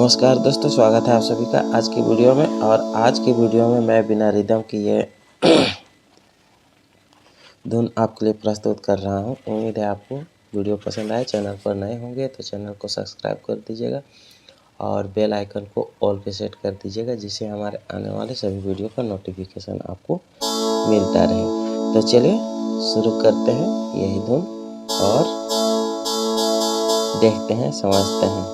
नमस्कार दोस्तों, स्वागत है आप सभी का आज की वीडियो में। और आज की वीडियो में मैं बिना रिदम की ये धुन आपके लिए प्रस्तुत कर रहा हूँ। उम्मीद है आपको वीडियो पसंद आए। चैनल पर नए होंगे तो चैनल को सब्सक्राइब कर दीजिएगा और बेल आइकन को ऑल पे सेट कर दीजिएगा, जिससे हमारे आने वाले सभी वीडियो का नोटिफिकेशन आपको मिलता रहे। तो चलिए शुरू करते हैं यही धुन और देखते हैं, समझते हैं।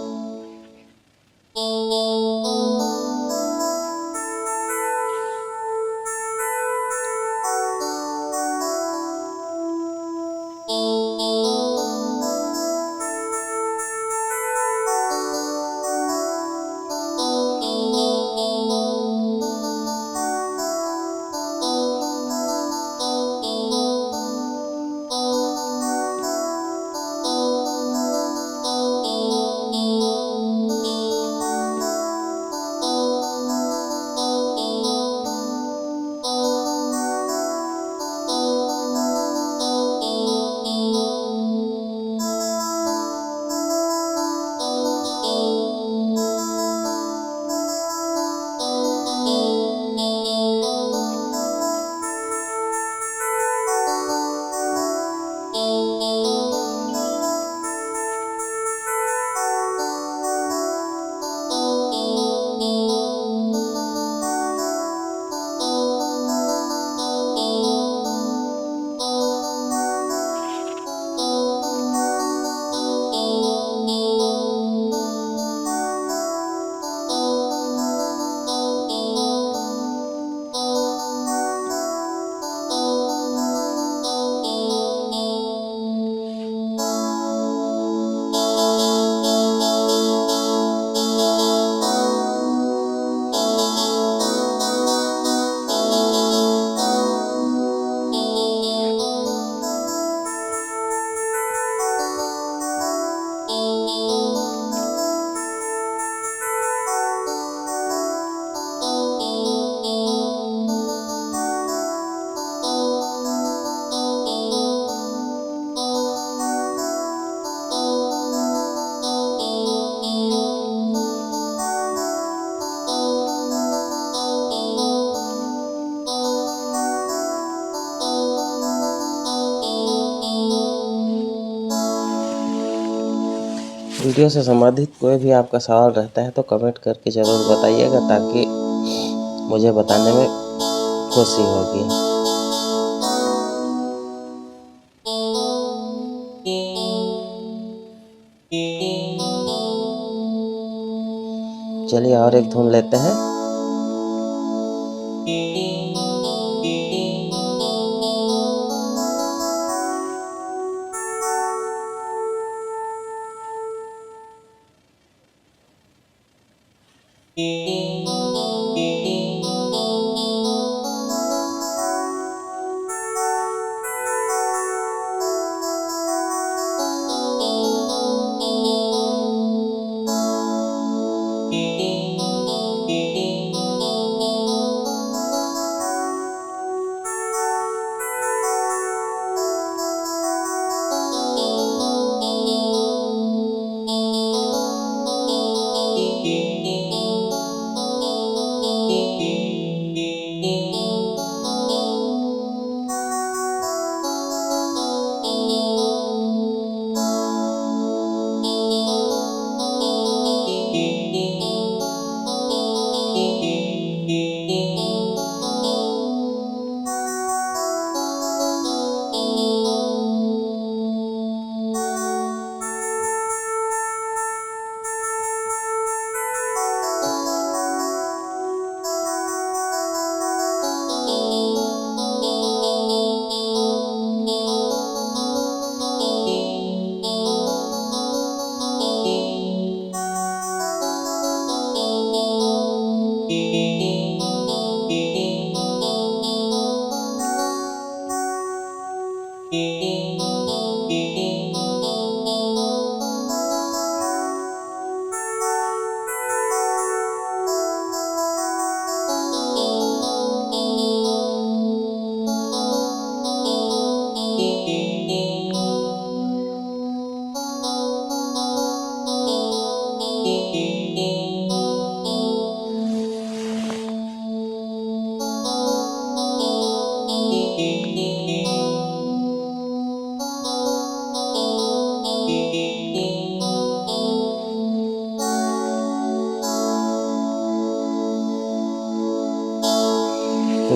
वीडियो से संबंधित कोई भी आपका सवाल रहता है तो कमेंट करके ज़रूर बताइएगा, ताकि मुझे बताने में खुशी होगी। चलिए और एक धुन लेते हैं।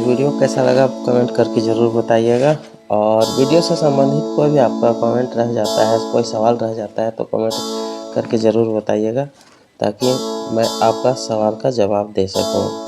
वीडियो कैसा लगा कमेंट करके ज़रूर बताइएगा। और वीडियो से संबंधित कोई भी आपका कमेंट रह जाता है, कोई सवाल रह जाता है तो कमेंट करके ज़रूर बताइएगा, ताकि मैं आपका सवाल का जवाब दे सकूं।